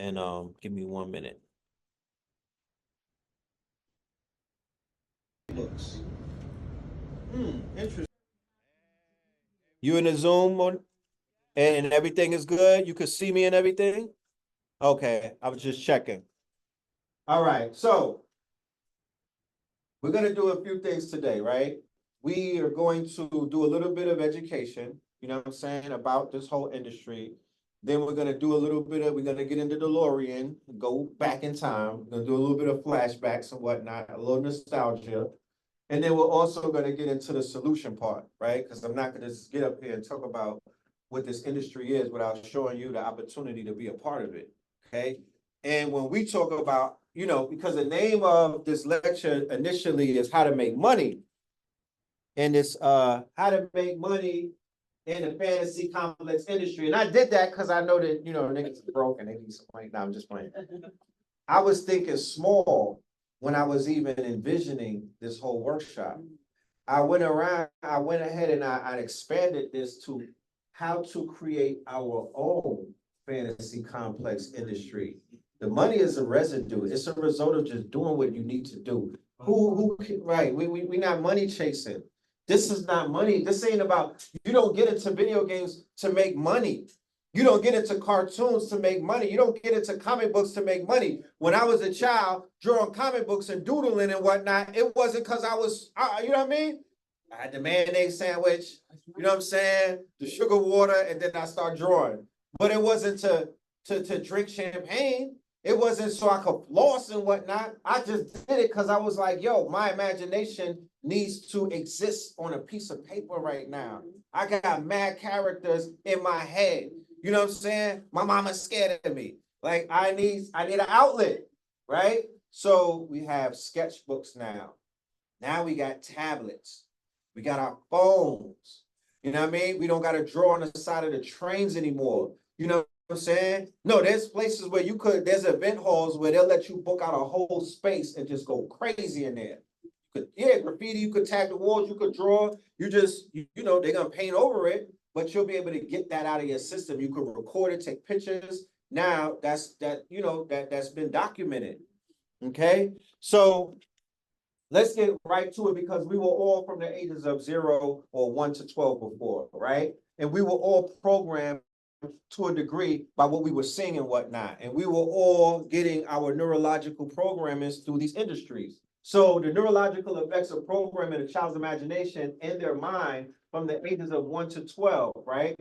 and give me 1 minute. Books. Interesting. You in the Zoom on, and everything is good? You could see me and everything? Okay, I was just checking. All right, so we're gonna do a few things today, right? We are going to do a little bit of education, you know what I'm saying, about this whole industry. Then we're gonna do a little bit of, we're gonna get into DeLorean, go back in time. We're gonna do a little bit of flashbacks and whatnot, a little nostalgia. And then we're also gonna get into the solution part, right? Because I'm not gonna just get up here and talk about what this industry is without showing you the opportunity to be a part of it, okay? And when we talk about, you know, because the name of this lecture initially is how to make money. And it's how to make money in the fantasy complex industry. And I did that because I know that, you know, niggas are broke and they need some money. No, I'm just playing. I was thinking small when I was even envisioning this whole workshop. I went ahead and I expanded this to how to create our own fantasy complex industry. The money is a residue. It's a result of just doing what you need to do. Right? We not money chasing. This is not money. This ain't about, you don't get into video games to make money. You don't get into cartoons to make money. You don't get into comic books to make money. When I was a child, drawing comic books and doodling and whatnot, it wasn't because I was, you know what I mean? I had the mayonnaise sandwich, you know what I'm saying? The sugar water, and then I start drawing. But it wasn't to drink champagne. It wasn't so I could floss and whatnot. I just did it because I was like, yo, my imagination needs to exist on a piece of paper right now. I got mad characters in my head. You know what I'm saying? My mama's scared of me. Like I need an outlet, right? So we have sketchbooks now. Now we got tablets. We got our phones. You know what I mean? We don't got to draw on the side of the trains anymore. You know what I'm saying? No, there's places where there's event halls where they'll let you book out a whole space and just go crazy in there. Graffiti, you could tag the walls, you could draw, you know, they're gonna paint over it, but you'll be able to get that out of your system. You could record it, take pictures. Now that's been documented. Okay, so let's get right to it because we were all from the ages of 0 or 1 to 12 before, right? And we were all programmed to a degree by what we were seeing and whatnot. And we were all getting our neurological programming through these industries. So the neurological effects of programming a child's imagination in their mind from the ages of 1 to 12, right?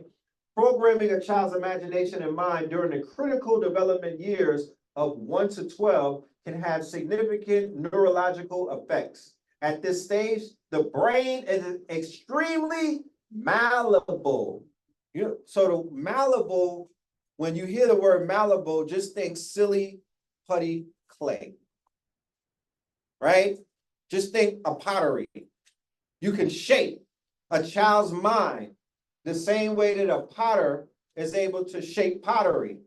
Programming a child's imagination and mind during the critical development years of 1 to 12 can have significant neurological effects. At this stage, the brain is extremely malleable. So the malleable, when you hear the word malleable, just think silly, putty clay. Right? Just think a pottery. You can shape a child's mind the same way that a potter is able to shape pottery.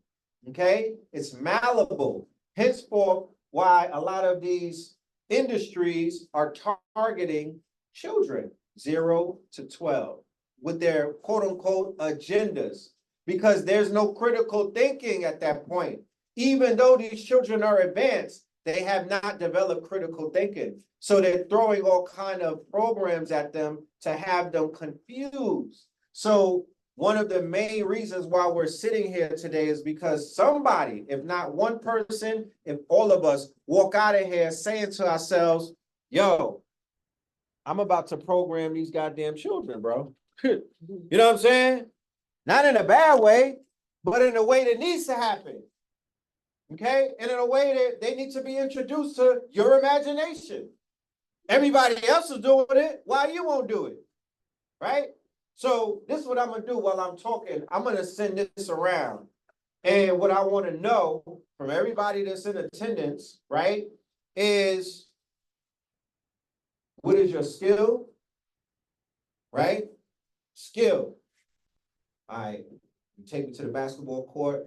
Okay? It's malleable. Henceforth, why a lot of these industries are targeting children 0 to 12 with their quote unquote agendas, because there's no critical thinking at that point. Even though these children are advanced, they have not developed critical thinking. So they're throwing all kind of programs at them to have them confused. So one of the main reasons why we're sitting here today is because somebody, if not one person, if all of us walk out of here saying to ourselves, yo, I'm about to program these goddamn children, bro. You know what I'm saying? Not in a bad way, but in a way that needs to happen. Okay? And in a way that they need to be introduced to your imagination. Everybody else is doing it. Why you won't do it? Right? So this is what I'm going to do while I'm talking. I'm going to send this around. And what I want to know from everybody that's in attendance, right, is what is your skill? Right? Skill. All right. You take me to the basketball court.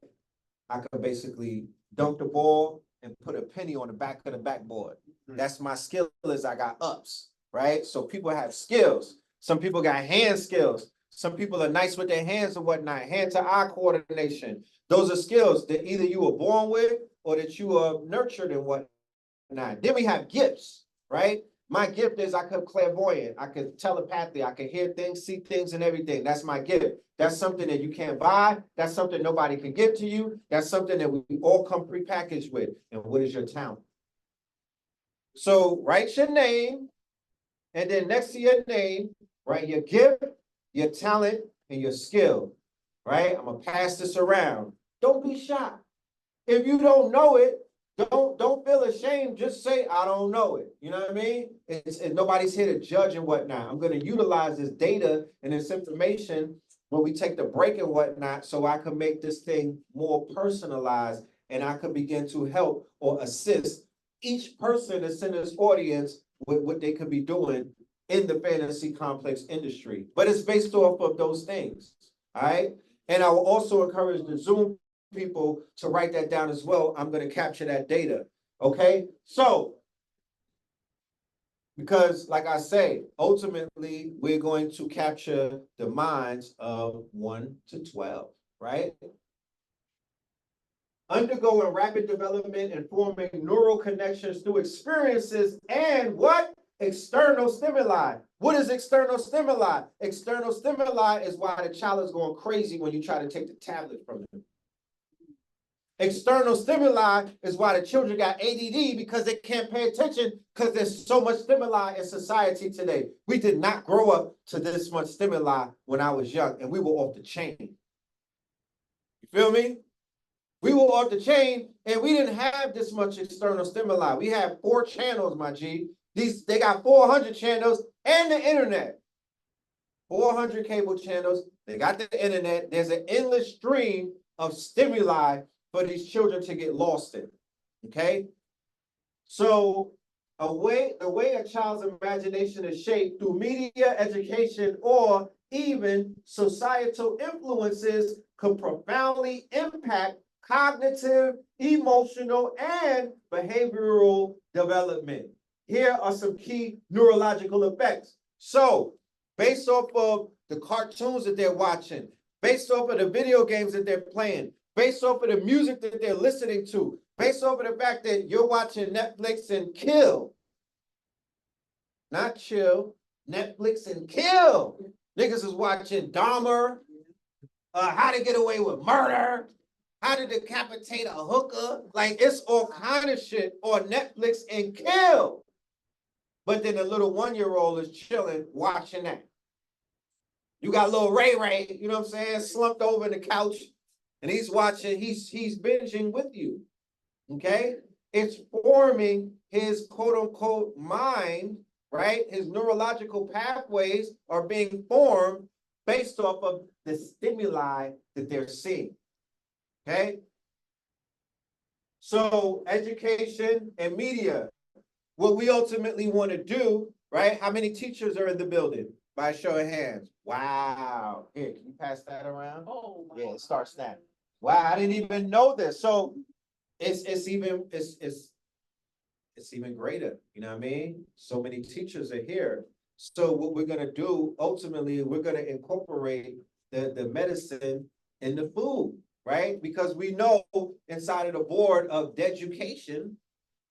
I could basically dunk the ball and put a penny on the back of the backboard. That's my skill, is I got ups, right? So people have skills. Some people got hand skills. Some people are nice with their hands and whatnot, hand-to-eye coordination. Those are skills that either you were born with or that you are nurtured and whatnot. Then we have gifts, right? My gift is I could clairvoyant, I could telepathy, I could hear things, see things, and everything. That's my gift. That's something that you can't buy. That's something nobody can give to you. That's something that we all come prepackaged with. And what is your talent? So write your name, and then next to your name, write your gift, your talent, and your skill, right? I'm gonna pass this around. Don't be shy. If you don't know it, don't feel ashamed. Just say, I don't know it. You know what I mean? Nobody's here to judge and whatnot. I'm going to utilize this data and this information when we take the break and whatnot, so I can make this thing more personalized and I can begin to help or assist each person that's in this audience with what they could be doing in the fantasy complex industry. But it's based off of those things. All right. And I will also encourage the Zoom people to write that down as well. I'm going to capture that data. Okay. So, because like I say, ultimately, we're going to capture the minds of 1 to 12, right? Undergoing rapid development and forming neural connections through experiences and what? External stimuli. What is external stimuli? External stimuli is why the child is going crazy when you try to take the tablet from them. External stimuli is why the children got ADD, because they can't pay attention because there's so much stimuli in society today. We did not grow up to this much stimuli when I was young, and we were off the chain. You feel me? We were off the chain, and we didn't have this much external stimuli. We had 4 channels, my G. They got 400 channels and the internet. 400 cable channels. They got the internet. There's an endless stream of stimuli for these children to get lost in. Okay? So the way a child's imagination is shaped through media, education, or even societal influences could profoundly impact cognitive, emotional, and behavioral development. Here are some key neurological effects. So, based off of the cartoons that they're watching, based off of the video games that they're playing, based off of the music that they're listening to, based off of the fact that you're watching Netflix and kill, not chill, Netflix and kill. Niggas is watching Dahmer, How to Get Away with Murder, How to Decapitate a Hooker. Like, it's all kind of shit on Netflix and kill. But then the little 1-year-old is chilling, watching that. You got little Ray, you know what I'm saying, slumped over in the couch, and he's watching, he's binging with you, okay? It's forming his quote-unquote mind, right? His neurological pathways are being formed based off of the stimuli that they're seeing, okay? So education and media, what we ultimately want to do, right? How many teachers are in the building? By a show of hands. Wow. Here, can you pass that around? Oh, yeah, it starts now. Wow, I didn't even know this. So it's even greater. You know what I mean? So many teachers are here. So what we're gonna do ultimately, we're gonna incorporate the medicine in the food, right? Because we know inside of the board of education,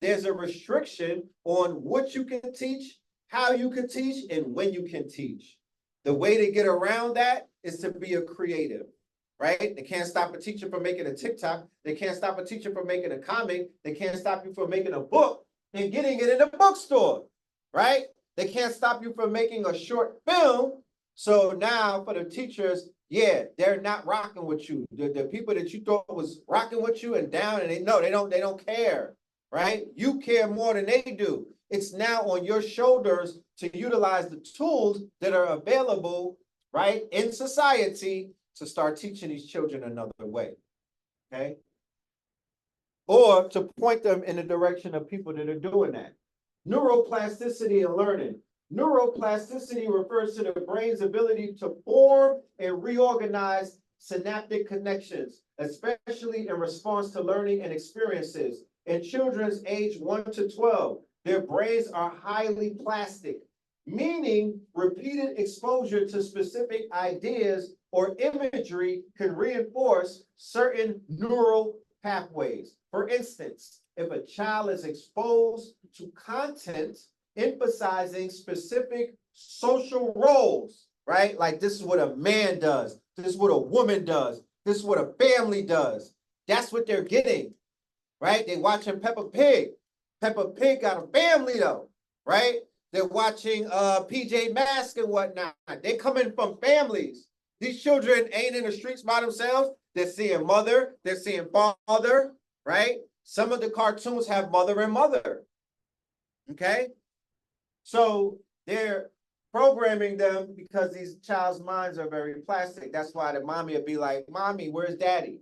there's a restriction on what you can teach, how you can teach, and when you can teach. The way to get around that is to be a creative, right? They can't stop a teacher from making a TikTok. They can't stop a teacher from making a comic. They can't stop you from making a book and getting it in the bookstore, right? They can't stop you from making a short film. So now for the teachers, yeah, they're not rocking with you. The people that you thought was rocking with you and down, and they don't care, right? You care more than they do. It's now on your shoulders to utilize the tools that are available, right, in society to start teaching these children another way, okay? Or to point them in the direction of people that are doing that. Neuroplasticity and learning. Neuroplasticity refers to the brain's ability to form and reorganize synaptic connections, especially in response to learning and experiences. In children's age 1 to 12, their brains are highly plastic. meaning repeated exposure to specific ideas or imagery can reinforce certain neural pathways. For instance, if a child is exposed to content emphasizing specific social roles, right? Like this is what a man does, this is what a woman does, this is what a family does. That's what they're getting, right? They're watching Peppa Pig. Peppa Pig got a family though, right? They're watching PJ Masks and whatnot. They coming from families. These children ain't in the streets by themselves. They're seeing mother, they're seeing father, right? Some of the cartoons have mother and mother. Okay? So they're programming them because these child's minds are very plastic. That's why the mommy would be like, "Mommy, where's daddy?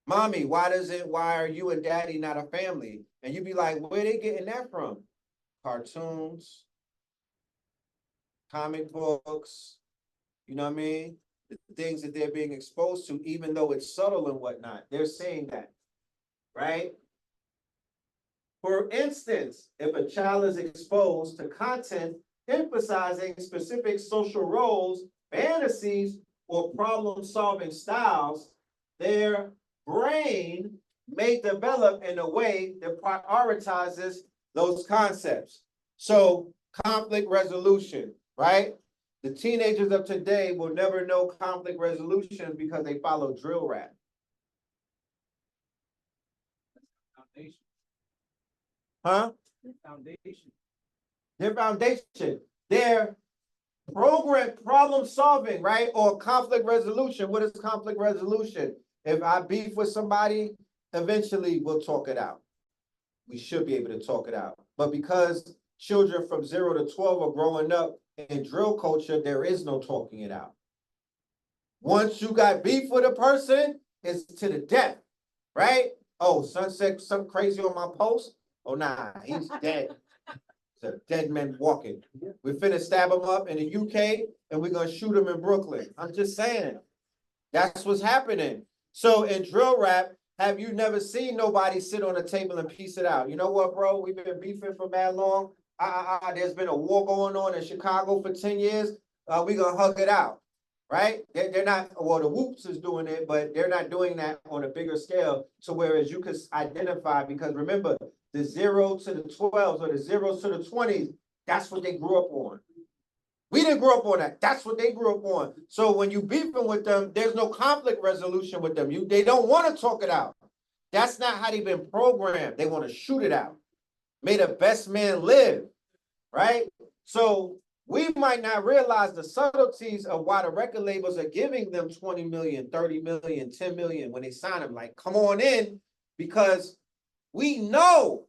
Mommy, why are you and daddy not a family?" And you'd be like, "Where they getting that from?" Cartoons, comic books, you know what I mean? The things that they're being exposed to, even though it's subtle and whatnot, they're saying that, right? For instance, if a child is exposed to content emphasizing specific social roles, fantasies, or problem-solving styles, their brain may develop in a way that prioritizes those concepts. So conflict resolution, right? The teenagers of today will never know conflict resolution because they follow drill rap. Huh? Foundation. Their foundation. Their problem solving, right? Or conflict resolution. What is conflict resolution? If I beef with somebody, eventually we'll talk it out. We should be able to talk it out. But because children from 0 to 12 are growing up in drill culture, there is no talking it out. Once you got beef with a person, it's to the death, right? Oh, son said something crazy on my post. Oh, nah, he's dead. It's a dead man walking. We're finna stab him up in the UK and we're gonna shoot him in Brooklyn. I'm just saying. That's what's happening. So in drill rap, have you never seen nobody sit on a table and piece it out? You know what, bro? We've been beefing for that long. There's been a war going on in Chicago for 10 years. We're gonna hug it out, right? They're not, well, the Whoops is doing it, but they're not doing that on a bigger scale. So whereas you can identify, because remember, the 0 to the 12s or the 0s to the 20s, that's what they grew up on. We didn't grow up on that. That's what they grew up on. So when you beefing with them, there's no conflict resolution with them. They don't want to talk it out. That's not how they've been programmed. They want to shoot it out. May the best man live, right? So we might not realize the subtleties of why the record labels are giving them 20 million, 30 million, 10 million when they sign them. Like, come on in, because we know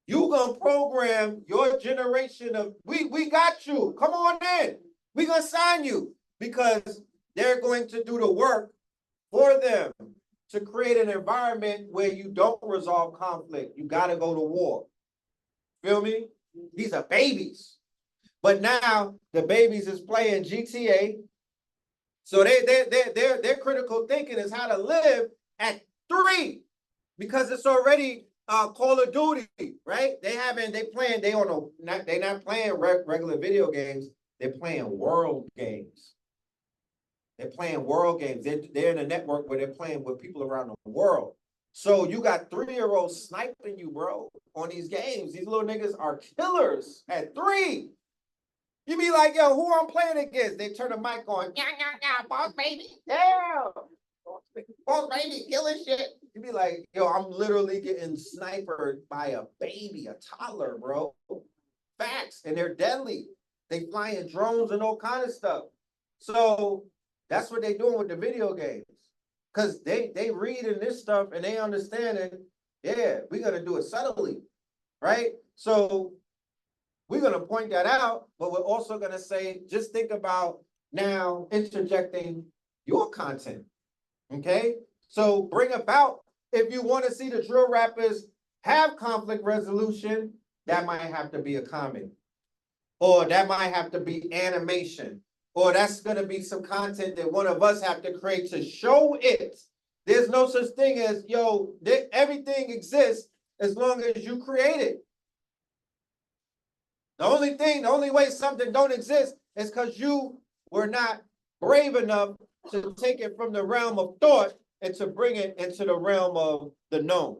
you gonna program your generation of, we got you. Come on in. We gonna sign you because they're going to do the work for them to create an environment where you don't resolve conflict. You gotta go to war. Feel me? These are babies. But now the babies is playing GTA. So their critical thinking is how to live at 3 because it's already Call of Duty, right? They're not playing regular video games. They're playing world games. They're playing world games. They're in a network where they're playing with people around the world. So you got 3-year-olds sniping you, bro, on these games. These little niggas are killers at 3. You be like, yo, who I'm playing against? They turn the mic on. Yeah, boss baby. Yeah. Boss baby, killing shit. You be like, yo, I'm literally getting sniped by a baby, a toddler, bro. Facts. And they're deadly. They flying drones and all kind of stuff. So that's what they doing with the video games. Because they reading this stuff and they understand it. Yeah, we're going to do it subtly, right? So we're going to point that out, but we're also going to say, just think about now interjecting your content, okay? So bring about, if you want to see the drill rappers have conflict resolution, that might have to be a comic, or that might have to be animation, or that's going to be some content that one of us have to create to show it. There's no such thing as, yo, everything exists as long as you create it. The only way something don't exist is because you were not brave enough to take it from the realm of thought and to bring it into the realm of the known.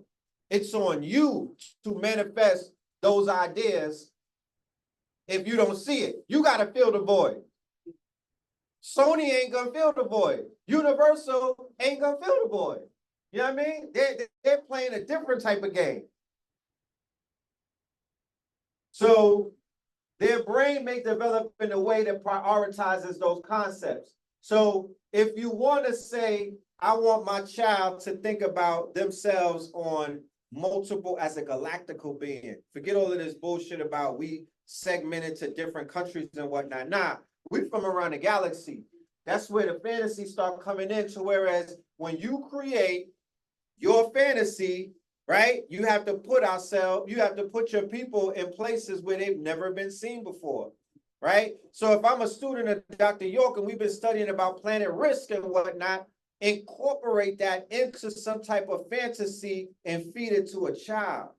It's on you to manifest those ideas. If you don't see it, you got to fill the void. Sony ain't gonna fill the void. Universal ain't gonna fill the void. You know what I mean? They're playing a different type of game. So their brain may develop in a way that prioritizes those concepts. So if you want to say, I want my child to think about themselves on multiple as a galactical being, forget all of this bullshit about we segmented to different countries and whatnot. Nah, we from around the galaxy. That's where the fantasy start coming into. Whereas when you create your fantasy, right, you have to put your people in places where they've never been seen before, right? So if I'm a student of Dr. York and we've been studying about planet Risk and whatnot, incorporate that into some type of fantasy and feed it to a child.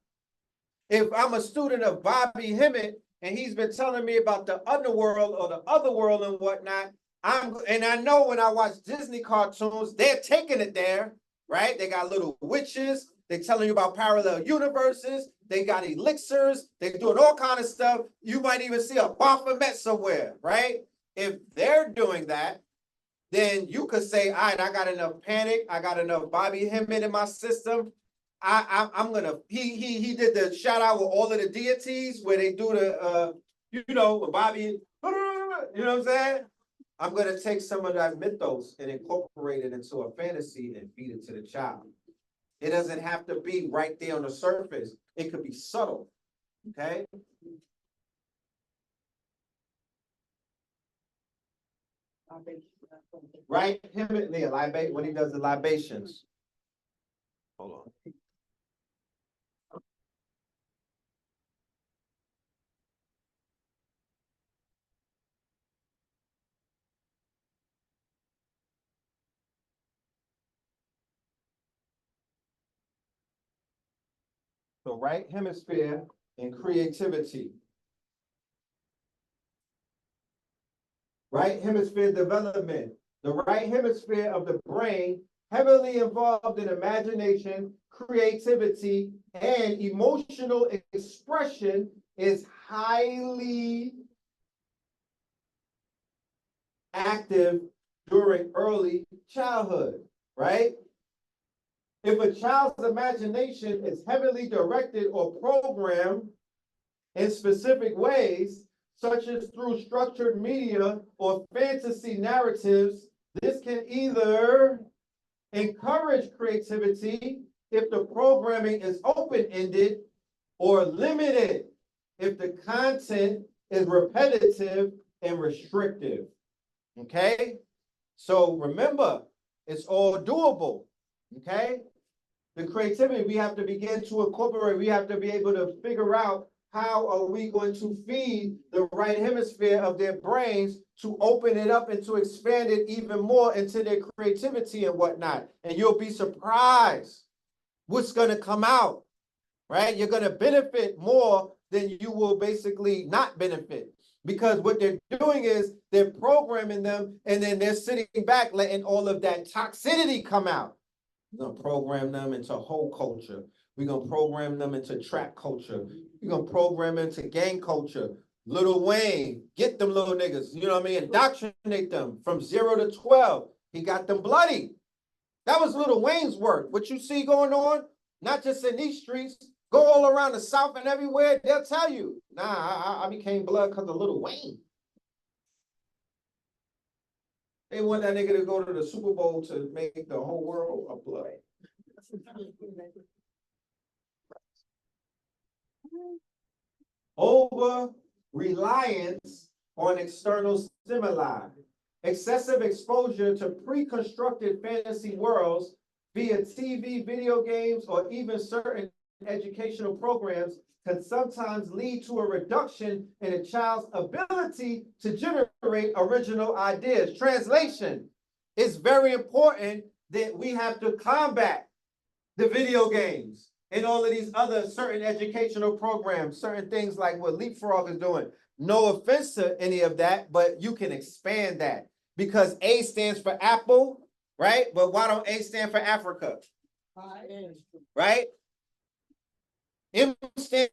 If I'm a student of Bobby Hemmett and he's been telling me about the underworld or the other world and whatnot, I know when I watch Disney cartoons, they're taking it there, right? They got little witches. They're telling you about parallel universes. They got elixirs. They're doing all kind of stuff. You might even see a Baphomet somewhere, right? If they're doing that, then you could say, all right, I got enough panic. I got enough Bobby Hemmett in my system. I'm gonna. He did the shout out with all of the deities where they do the Bobby. You know what I'm saying? I'm gonna take some of that mythos and incorporate it into a fantasy and feed it to the child. It doesn't have to be right there on the surface. It could be subtle. Okay. Right? Him and the when he does the libations. Hold on. The right hemisphere and creativity. Right hemisphere development. The right hemisphere of the brain, heavily involved in imagination, creativity, and emotional expression, is highly active during early childhood, right? If a child's imagination is heavily directed or programmed in specific ways, such as through structured media or fantasy narratives, this can either encourage creativity if the programming is open-ended or limited if the content is repetitive and restrictive. Okay? So remember, it's all doable. Okay? The creativity we have to begin to incorporate, we have to be able to figure out how are we going to feed the right hemisphere of their brains to open it up and to expand it even more into their creativity and whatnot. And you'll be surprised what's going to come out, right? You're going to benefit more than you will basically not benefit. Because what they're doing is they're programming them and then they're sitting back letting all of that toxicity come out. We're going to program them into whole culture. We're going to program them into trap culture. We're going to program them into gang culture. Lil Wayne, get them little niggas, you know what I mean? Indoctrinate them from 0 to 12. He got them bloody. That was Lil Wayne's work. What you see going on, not just in these streets, go all around the South and everywhere, they'll tell you, nah, I became blood because of Lil Wayne. They want that nigga to go to the Super Bowl to make the whole world a blood. Over reliance on external stimuli, excessive exposure to pre-constructed fantasy worlds via TV, video games, or even certain educational programs can sometimes lead to a reduction in a child's ability to generate original ideas. Translation, it's very important that we have to combat the video games and all of these other certain educational programs, certain things like what Leapfrog is doing. No offense to any of that, but you can expand that because A stands for Apple, right? But why don't A stand for Africa? Right? M stands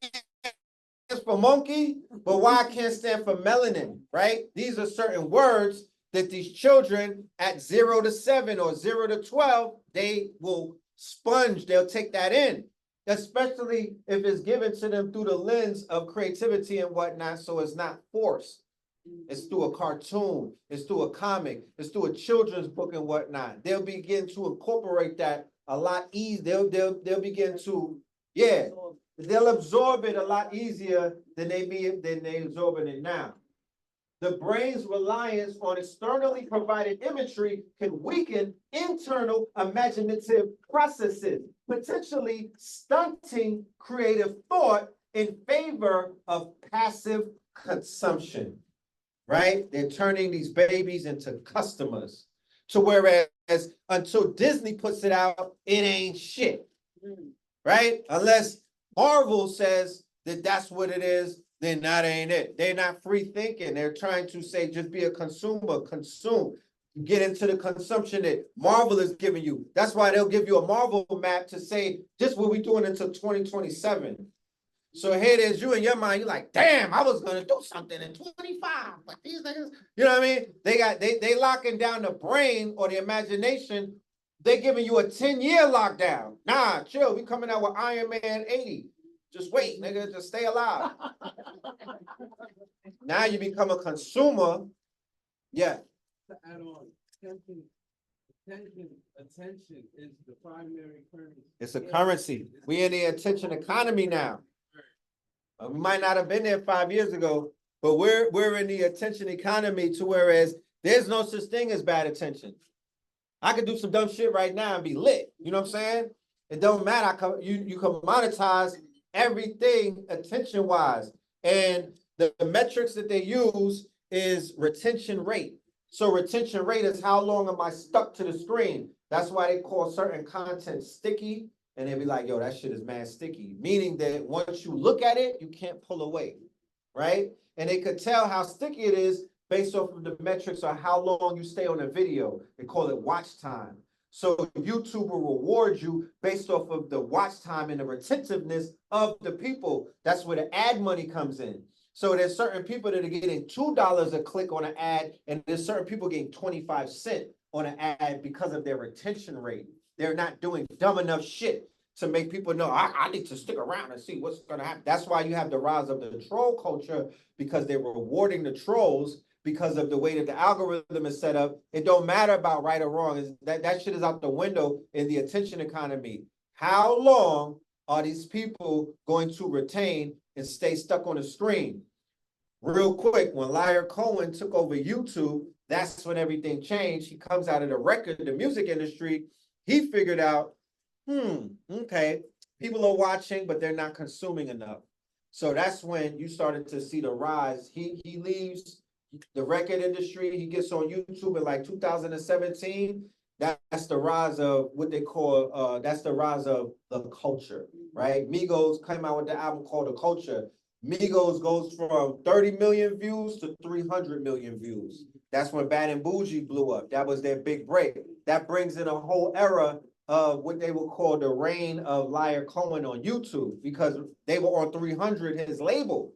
for monkey, but why can't stand for melanin, right? These are certain words that these children at 0 to 7 or 0 to 12, they will sponge, they'll take that in, especially if it's given to them through the lens of creativity and whatnot, so it's not forced. It's through a cartoon, it's through a comic, it's through a children's book and whatnot. They'll begin to incorporate that a lot easier. They'll begin to, yeah, they'll absorb it a lot easier than they absorbing it now. The brain's reliance on externally provided imagery can weaken internal imaginative processes, potentially stunting creative thought in favor of passive consumption, right? They're turning these babies into customers. To whereas until Disney puts it out, it ain't shit, right? Unless Marvel says that that's what it is, then that ain't it. They're not free thinking. They're trying to say just be a consumer, consume, get into the consumption that Marvel is giving you. That's why they'll give you a Marvel map to say this is what we're doing until 2027. So here it is, you in your mind, you're like, damn, I was gonna do something in 25, but these niggas, you know what I mean? They locking down the brain or the imagination. They giving you a 10-year lockdown. Nah, chill. We coming out with Iron Man 80. Just wait, nigga. Just stay alive. Now you become a consumer. Yeah. To add on, attention is the primary currency. It's a currency. We in the attention economy now. We might not have been there 5 years ago, but we're in the attention economy to whereas there's no such thing as bad attention. I could do some dumb shit right now and be lit. You know what I'm saying? It don't matter. You can monetize everything attention-wise. And the metrics that they use is retention rate. So retention rate is how long am I stuck to the screen? That's why they call certain content sticky. And they be like, yo, that shit is mad sticky. Meaning that once you look at it, you can't pull away, right? And they could tell how sticky it is based off of the metrics of how long you stay on a video. They call it watch time. So YouTube will reward you based off of the watch time and the retentiveness of the people. That's where the ad money comes in. So there's certain people that are getting $2 a click on an ad, and there's certain people getting 25 cents on an ad because of their retention rate. They're not doing dumb enough shit to make people know, I need to stick around and see what's going to happen. That's why you have the rise of the troll culture, because they're rewarding the trolls because of the way that the algorithm is set up. It don't matter about right or wrong. That shit is out the window in the attention economy. How long are these people going to retain and stay stuck on the screen? Real quick, when Liar Cohen took over YouTube, that's when everything changed. He comes out of the music industry. He figured out, okay, people are watching, but they're not consuming enough. So that's when you started to see the rise. He leaves the record industry. He gets on YouTube in like 2017. That's the rise of what they call, that's the rise of the culture, right? Migos came out with the album called The Culture. Migos goes from 30 million views to 300 million views. That's when Bad and Bougie blew up. That was their big break. That brings in a whole era of what they would call the reign of Liar Cohen on YouTube, because they were on 300, his label.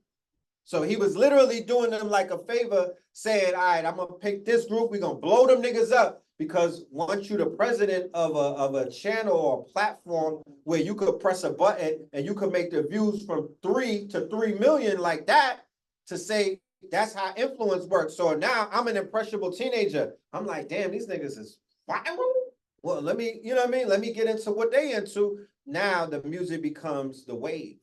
So he was literally doing them like a favor, saying, all right, I'm gonna pick this group, we're gonna blow them niggas up, because once you're the president of a channel or a platform where you could press a button and you could make the views from 3 to 3 million like that, to say that's how influence works. So now I'm an impressionable teenager. I'm like, damn, these niggas is viral. Well, let me, you know what I mean? Let me get into what they into. Now the music becomes the wave,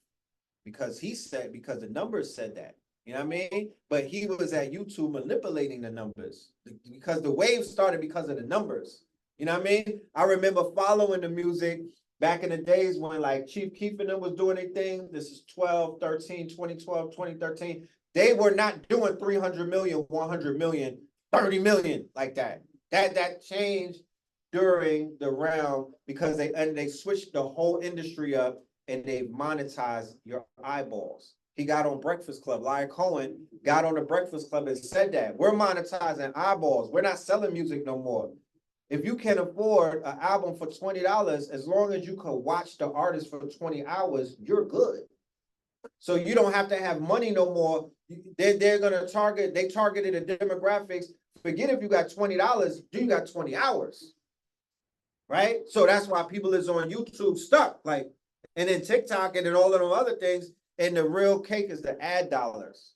because the numbers said that. You know what I mean? But he was at YouTube manipulating the numbers, because the wave started because of the numbers. You know what I mean? I remember following the music back in the days when like Chief Keef and them was doing their thing. This is 2012, 2013. They were not doing 300 million, 100 million, 30 million like that. That changed during the round, because they switched the whole industry up, and they've monetized your eyeballs. He got on Breakfast Club. Larry Cohen got on the Breakfast Club and said that we're monetizing eyeballs. We're not selling music no more. If you can afford an album for $20, as long as you can watch the artist for 20 hours, you're good. So you don't have to have money no more. They're gonna target, they targeted the demographics. Forget if you got $20, you got 20 hours. Right? So that's why people is on YouTube stuck, like, and then TikTok and then all of them other things. And the real cake is the ad dollars.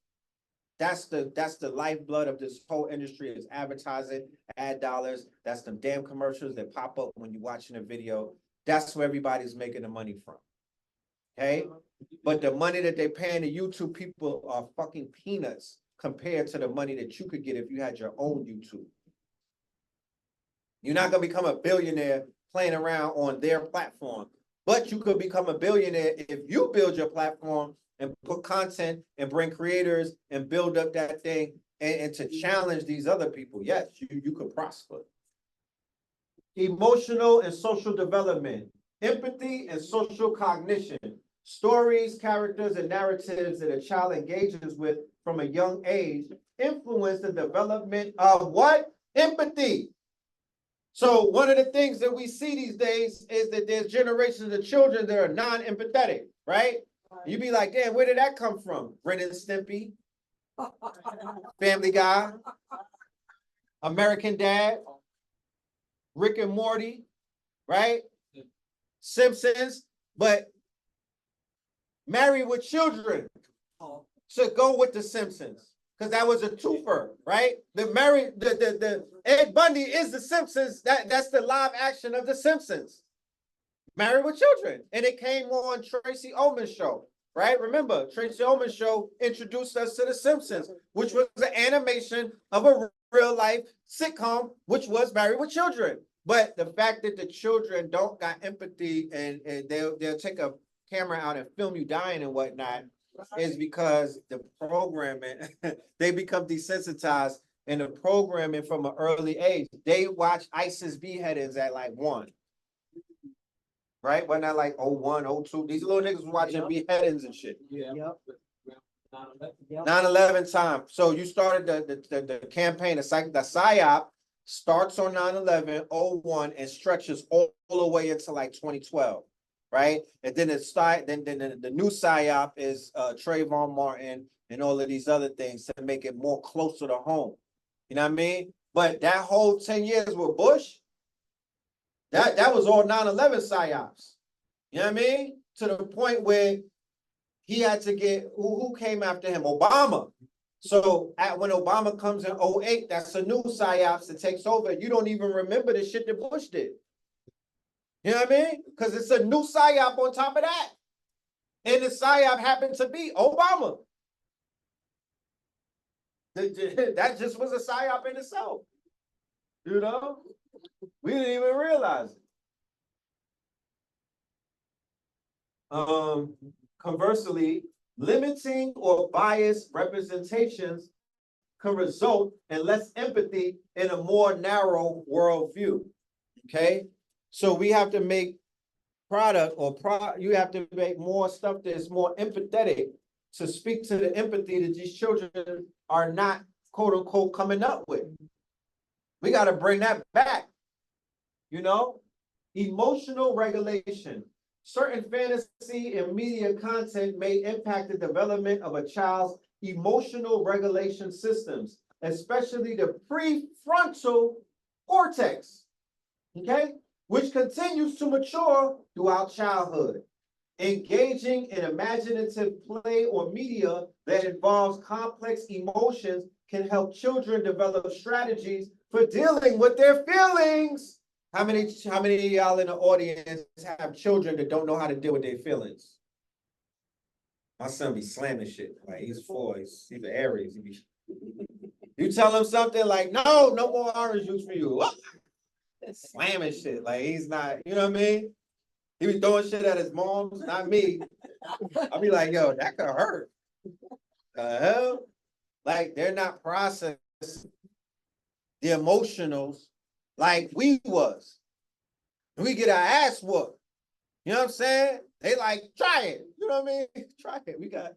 That's the lifeblood of this whole industry is advertising, ad dollars. That's the damn commercials that pop up when you're watching a video. That's where everybody's making the money from. Okay? But the money that they're paying the YouTube people are fucking peanuts compared to the money that you could get if you had your own YouTube. You're not gonna become a billionaire playing around on their platform, but you could become a billionaire if you build your platform and put content and bring creators and build up that thing and to challenge these other people. Yes, you could prosper. Emotional and social development, empathy and social cognition, stories, characters, and narratives that a child engages with from a young age influence the development of what? Empathy. So one of the things that we see these days is that there's generations of children that are non-empathetic, right? You be like, damn, where did that come from? Ren and Stimpy, Family Guy, American Dad, Rick and Morty, right? Simpsons, but Married with Children should go with the Simpsons. Because that was a twofer, right? The Ed Bundy is the Simpsons. That's the live action of the Simpsons. Married with Children. And it came on Tracy Ullman's show, right? Remember, Tracy Ullman's show introduced us to the Simpsons, which was the animation of a real life sitcom, which was Married with Children. But the fact that the children don't got empathy and they'll take a camera out and film you dying and whatnot, is because the programming, they become desensitized in the programming from an early age. They watch ISIS beheadings at like 1. Right? Wasn't that like 01, 02? These little niggas was watching beheadings and shit. Yeah. 9/11 time. So you started the campaign, the PSYOP starts on 9/11, 01, and stretches all the way into like 2012. Right? And then the new PSYOP is Trayvon Martin and all of these other things to make it more closer to home. You know what I mean? But that whole 10 years with Bush, that was all 9/11 PSYOPs. You know what I mean? To the point where he had to get, who came after him? Obama. So when Obama comes in 08, that's a new PSYOPs that takes over. You don't even remember the shit that Bush did. You know what I mean? Because it's a new PSYOP on top of that. And the PSYOP happened to be Obama. That just was a PSYOP in itself. You know? We didn't even realize it. Conversely, limiting or biased representations can result in less empathy in a more narrow worldview. Okay? So we have to make you have to make more stuff that's more empathetic to speak to the empathy that these children are not, quote unquote, coming up with. We got to bring that back. You know, emotional regulation. Certain fantasy and media content may impact the development of a child's emotional regulation systems, especially the prefrontal cortex. Okay? Which continues to mature throughout childhood. Engaging in imaginative play or media that involves complex emotions can help children develop strategies for dealing with their feelings. How many of y'all in the audience have children that don't know how to deal with their feelings? My son be slamming shit. Like he's 4, he's an Aries. You tell him something like, no more orange juice for you. Slamming shit. Like he's not, you know what I mean? He be throwing shit at his mom's, not me. I'll be like, yo, that could hurt. The hell? Like they're not processing the emotionals like we was. We get our ass whooped. You know what I'm saying? They like, try it. You know what I mean? Try it. We got,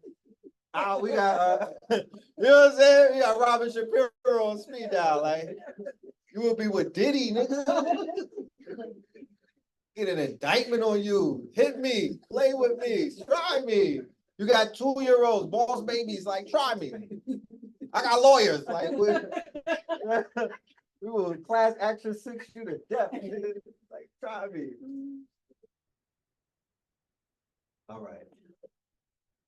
you know what I'm saying? We got Robin Shapiro on speed dial. Like, you will be with Diddy, nigga. Get an indictment on you. Hit me. Play with me. Try me. You got 2-year-olds, boss babies. Like, try me. I got lawyers. Like, we will class action 6 you to death. Like, try me. All right.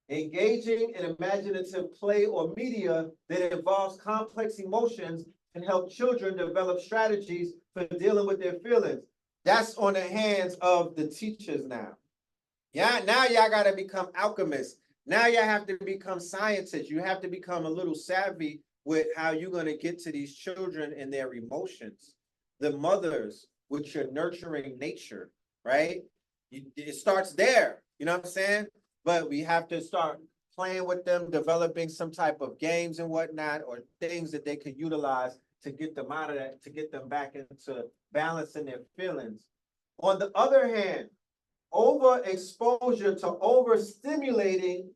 Engaging in imaginative play or media that involves complex emotions can help children develop strategies for dealing with their feelings. That's on the hands of the teachers now. Yeah, now y'all got to become alchemists. Now y'all have to become scientists. You have to become a little savvy with how you're going to get to these children and their emotions. The mothers with your nurturing nature, right? It starts there. You know what I'm saying? But we have to start playing with them, developing some type of games and whatnot, or things that they could utilize to get them out of that, to get them back into balancing their feelings. On the other hand, overexposure to overstimulating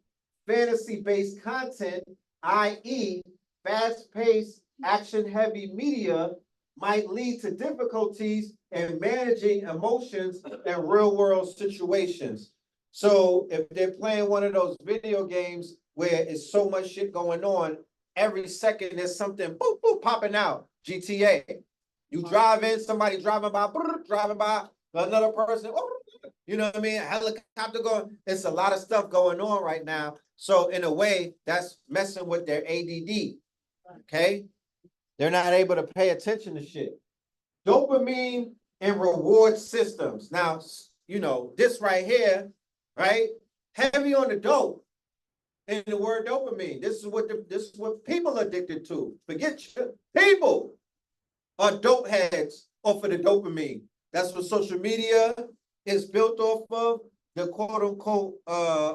fantasy-based content, i.e., fast-paced, action-heavy media, might lead to difficulties in managing emotions in real-world situations. So if they're playing one of those video games where it's so much shit going on, every second there's something boop, boop, popping out. GTA. You drive in, somebody driving by, another person, you know what I mean? A helicopter going. It's a lot of stuff going on right now. So in a way, that's messing with their ADD. Okay? They're not able to pay attention to shit. Dopamine and reward systems. Now, you know, this right here, right? Heavy on the dope. And the word dopamine. This is what people are addicted to. Forget people are dope heads off of the dopamine. That's what social media is built off of. The quote unquote,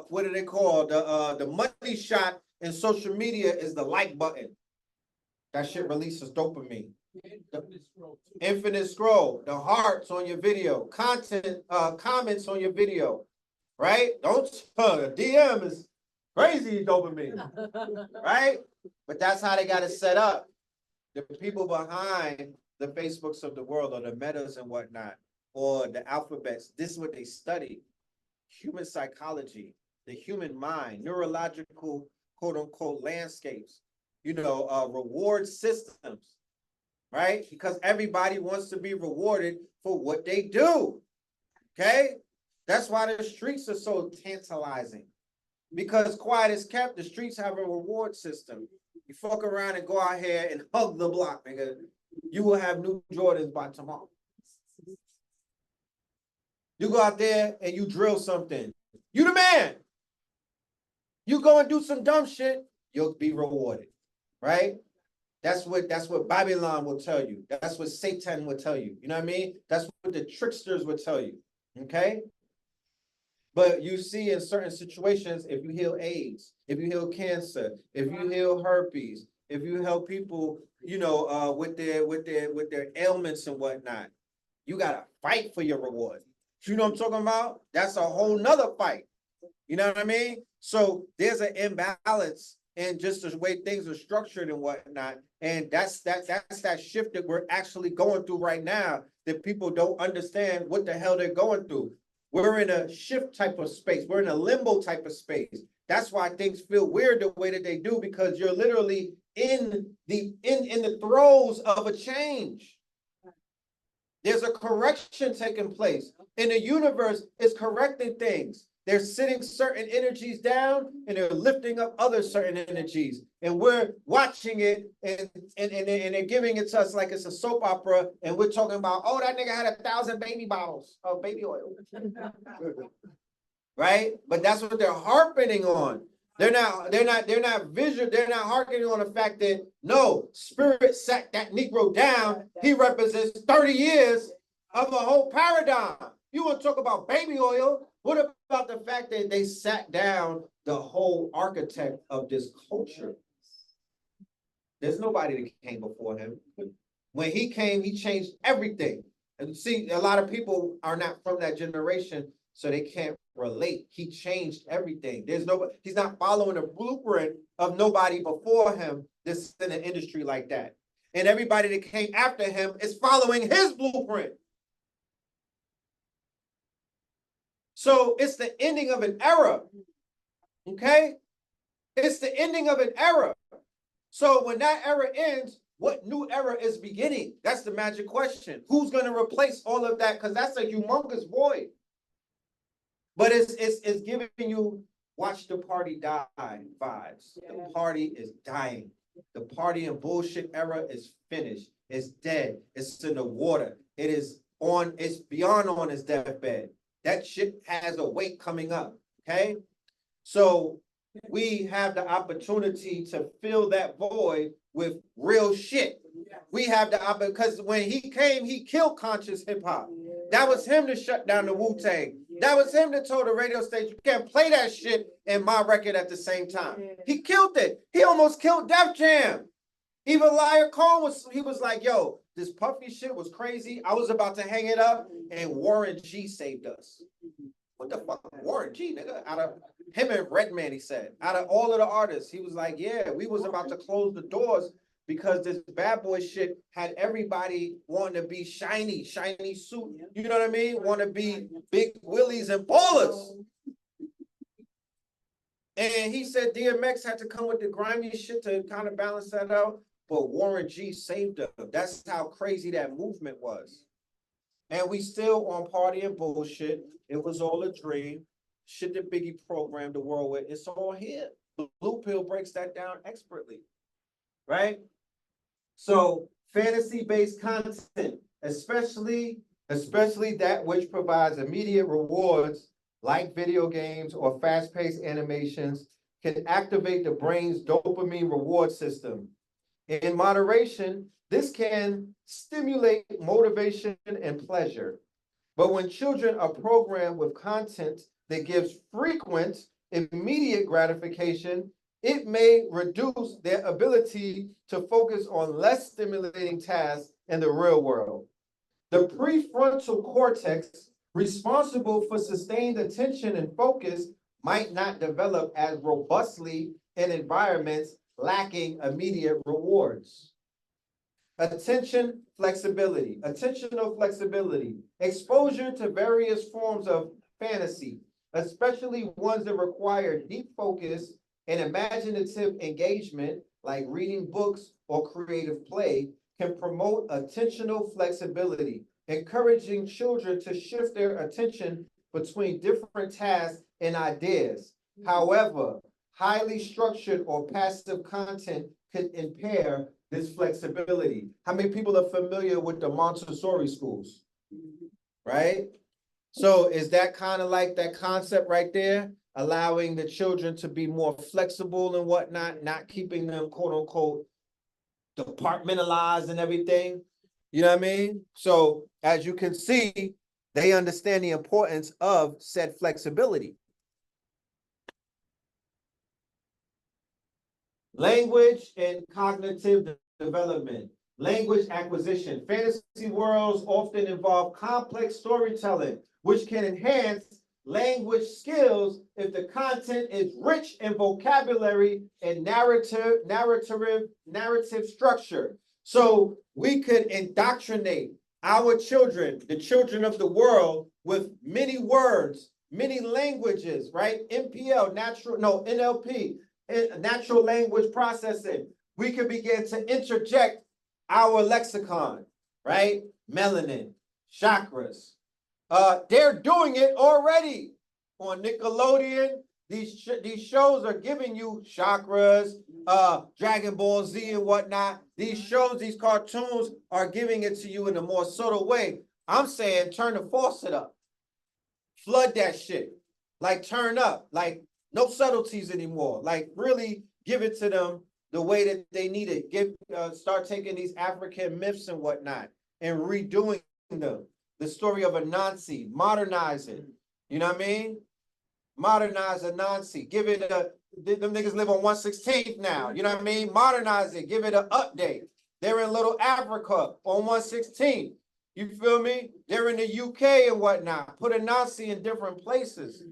what do they call the money shot in social media is the like button. That shit releases dopamine. Infinite scroll, the hearts on your video, content, comments on your video, right? Don't DM is crazy dopamine, right? But that's how they got it set up. The people behind the Facebooks of the world, or the Metas and whatnot, or the alphabets, this is what they study: human psychology, the human mind, neurological quote unquote landscapes, you know, reward systems, right? Because everybody wants to be rewarded for what they do. Okay, that's why the streets are so tantalizing, because quiet is kept. The streets have a reward system. You fuck around and go out here and hug the block, nigga, you will have new Jordans by tomorrow. You go out there and you drill something, you the man. You go and do some dumb shit, you'll be rewarded, right? That's what Babylon will tell you. That's what Satan will tell you. You know what I mean? That's what the tricksters will tell you. Okay? But you see in certain situations, if you heal AIDS, if you heal cancer, if you heal herpes, if you help people, you know, with their ailments and whatnot, you gotta fight for your reward. You know what I'm talking about? That's a whole nother fight. You know what I mean? So there's an imbalance in just the way things are structured and whatnot. And that's that shift that we're actually going through right now, that people don't understand what the hell they're going through. We're in a shift type of space. We're in a limbo type of space. That's why things feel weird the way that they do, because you're literally in the throes of a change. There's a correction taking place. And the universe is correcting things. They're sitting certain energies down and they're lifting up other certain energies. And we're watching it and they're giving it to us like it's a soap opera. And we're talking about, oh, that nigga had 1,000 baby bottles of baby oil. Right? But that's what they're harping on. They're not harkening on the fact that no, spirit sat that Negro down. He represents 30 years of a whole paradigm. You want to talk about baby oil? What about the fact that they sat down the whole architect of this culture? There's nobody that came before him. When he came, he changed everything. And see, a lot of people are not from that generation, so they can't relate. He changed everything. He's not following the blueprint of nobody before him that's in an industry like that. And everybody that came after him is following his blueprint. So it's the ending of an era. Okay? It's the ending of an era. So when that era ends, what new era is beginning? That's the magic question. Who's going to replace all of that? Because that's a humongous void. But it's giving you watch the party die vibes. The party is dying. The party and bullshit era is finished. It's dead. It's in the water. It's beyond on its deathbed. That shit has a weight coming up. Okay? So we have the opportunity to fill that void with real shit. We have the opportunity, because when he came, he killed conscious hip hop. That was him to shut down the Wu-Tang. That was him that told the radio station, you can't play that shit and my record at the same time. He killed it. He almost killed Def Jam. Even Liar Cohn was like, yo, this Puffy shit was crazy. I was about to hang it up and Warren G saved us. What the fuck? Warren G, nigga, out of him and Redman, he said, out of all of the artists, he was like, yeah, we was about to close the doors because this bad boy shit had everybody wanting to be shiny suit. You know what I mean? Want to be big willies and ballers. And he said DMX had to come with the grimy shit to kind of balance that out. But Warren G saved him. That's how crazy that movement was. And we still on party and bullshit. It was all a dream. Shit that Biggie programmed the world with. It's all here. Blue Pill breaks that down expertly. Right? So fantasy-based content, especially that which provides immediate rewards like video games or fast-paced animations, can activate the brain's dopamine reward system. In moderation, this can stimulate motivation and pleasure. But when children are programmed with content that gives frequent, immediate gratification, it may reduce their ability to focus on less stimulating tasks in the real world. The prefrontal cortex, responsible for sustained attention and focus, might not develop as robustly in environments lacking immediate rewards. Attentional flexibility. Exposure to various forms of fantasy, especially ones that require deep focus and imaginative engagement, like reading books or creative play, can promote attentional flexibility, encouraging children to shift their attention between different tasks and ideas. However, highly structured or passive content could impair this flexibility. How many people are familiar with the Montessori schools? Right? So is that kind of like that concept right there? Allowing the children to be more flexible and whatnot, not keeping them quote unquote departmentalized and everything. You know what I mean? So as you can see, they understand the importance of said flexibility. Language and cognitive development. Language acquisition. Fantasy worlds often involve complex storytelling, which can enhance language skills if the content is rich in vocabulary and narrative structure. So we could indoctrinate our children, the children of the world, with many words, many languages, right? NLP, natural language processing. We could begin to interject our lexicon, right? Melanin, chakras. They're doing it already on Nickelodeon. These shows are giving you chakras, Dragon Ball Z and whatnot. These shows, these cartoons are giving it to you in a more subtle way. I'm saying turn the faucet up. Flood that shit. Like turn up. Like no subtleties anymore. Like really give it to them the way that they need it. Start taking these African myths and whatnot and redoing them. The story of Anansi, modernize it. You know what I mean? Modernize Anansi. Give it them niggas live on 1/16th now. You know what I mean? Modernize it. Give it an update. They're in Little Africa on 1/16th. You feel me? They're in the UK and whatnot. Put Anansi in different places.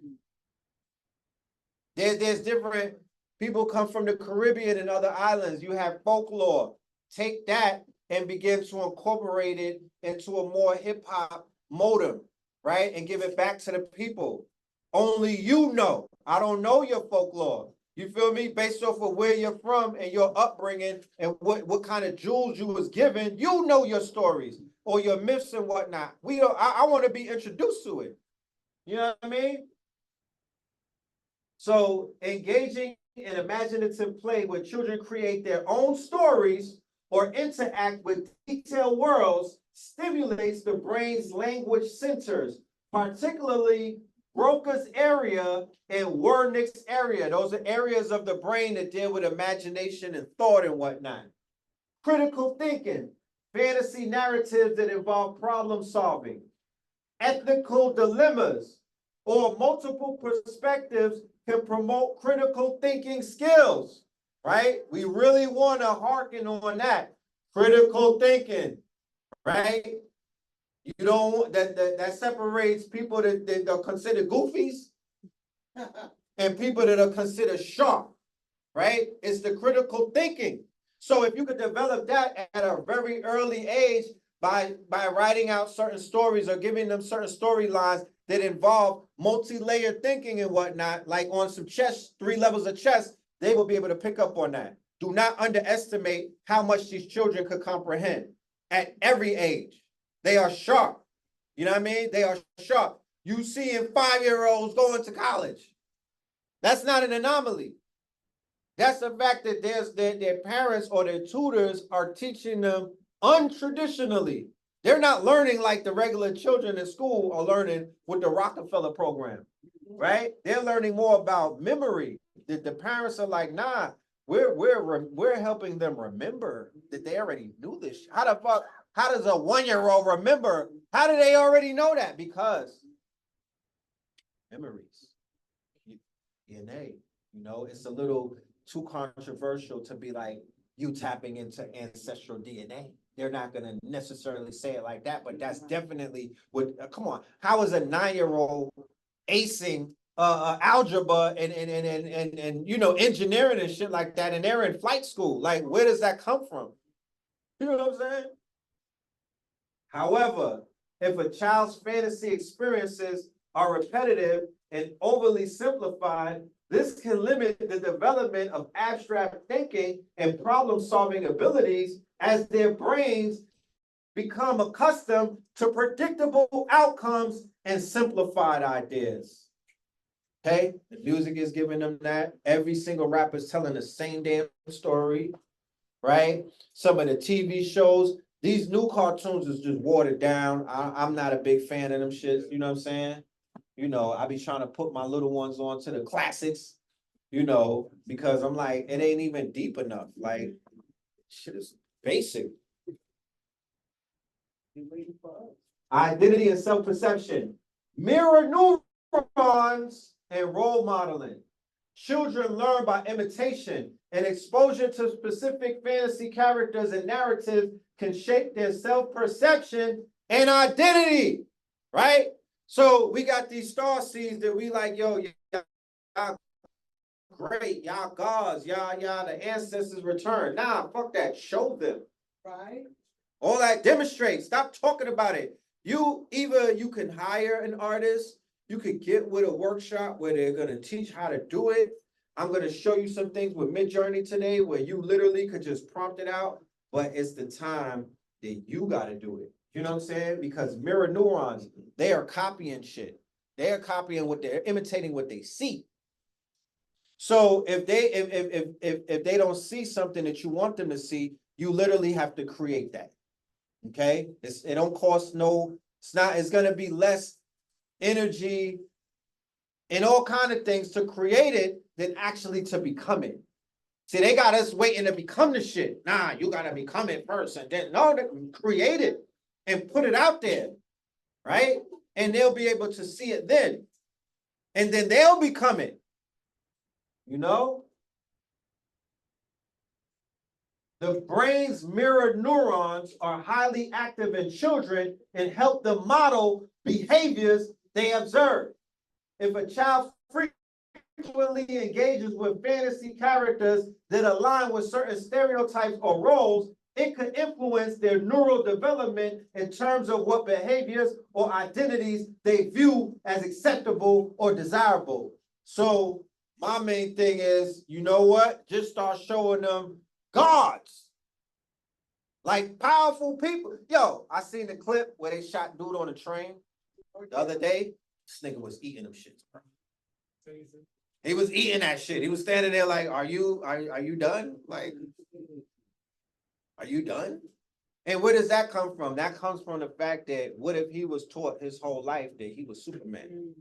There's different people come from the Caribbean and other islands. You have folklore. Take that and begin to incorporate it into a more hip hop modem, right? And give it back to the people. Only you know. I don't know your folklore. You feel me? Based off of where you're from and your upbringing and what kind of jewels you was given, you know your stories or your myths and whatnot. We don't. I want to be introduced to it. You know what I mean? So engaging in imaginative play where children create their own stories or interact with detailed worlds stimulates the brain's language centers, particularly Broca's area and Wernicke's area. Those are areas of the brain that deal with imagination and thought and whatnot. Critical thinking, fantasy narratives that involve problem solving, ethical dilemmas, or multiple perspectives can promote critical thinking skills, right? We really want to hearken on that. Critical thinking, right? You don't that separates people that are considered goofies and people that are considered sharp, right? It's the critical thinking. So if you could develop that at a very early age by writing out certain stories or giving them certain storylines that involve multi-layered thinking and whatnot, like on some chess, 3 levels of chess, they will be able to pick up on that. Do not underestimate how much these children could comprehend at every age. They are sharp. You know what I mean? They are sharp. You seeing 5-year-olds going to college. That's not an anomaly. That's the fact that their parents or their tutors are teaching them untraditionally. They're not learning like the regular children in school are learning with the Rockefeller program, right? They're learning more about memory. The parents are like, nah, we're helping them remember that they already knew this. How the fuck? How does a 1-year-old remember? How do they already know that? Because memories, DNA. You know, it's a little too controversial to be like you tapping into ancestral DNA. They're not going to necessarily say it like that, but that's definitely what. Come on, how is a 9-year-old acing algebra and you know engineering and shit like that, and they're in flight school? Like, where does that come from? You know what I'm saying? However, if a child's fantasy experiences are repetitive and overly simplified, this can limit the development of abstract thinking and problem-solving abilities as their brains become accustomed to predictable outcomes and simplified ideas. Okay, the music is giving them that. Every single rapper is telling the same damn story, right? Some of the TV shows, these new cartoons is just watered down. I'm not a big fan of them shits, you know what I'm saying? You know, I be trying to put my little ones on to the classics, you know, because I'm like, it ain't even deep enough. Like, shit is basic. Identity and self-perception. Mirror neurons and role modeling. Children learn by imitation, and exposure to specific fantasy characters and narratives can shape their self-perception and identity, right? So we got these star seeds that we like, yo, y'all great, y'all gods, y'all the ancestors return. Nah, fuck that. Show them. Right. All that demonstrate. Stop talking about it. Either you can hire an artist, you could get with a workshop where they're gonna teach how to do it. I'm gonna show you some things with Midjourney today where you literally could just prompt it out, but it's the time that you gotta do it. You know what I'm saying? Because mirror neurons, they are copying shit. They are copying what they're imitating what they see. So if they don't see something that you want them to see, you literally have to create that. Okay, it don't cost no. It's gonna be less energy and all kind of things to create it than actually to become it. See, they got us waiting to become the shit. Nah, you gotta become it first, and then no, create it and put it out there, right? And they'll be able to see it then, and then they'll become it. You know. The brain's mirror neurons are highly active in children and help them model behaviors they observe. If a child frequently engages with fantasy characters that align with certain stereotypes or roles, it could influence their neural development in terms of what behaviors or identities they view as acceptable or desirable. So my main thing is, you know what? Just start showing them gods. Like powerful people. Yo, I seen the clip where they shot dude on a train the other day. This nigga was eating them shits, bro. He was eating that shit. He was standing there like, are you done? Like, are you done? And where does that come from? That comes from the fact that what if he was taught his whole life that he was Superman?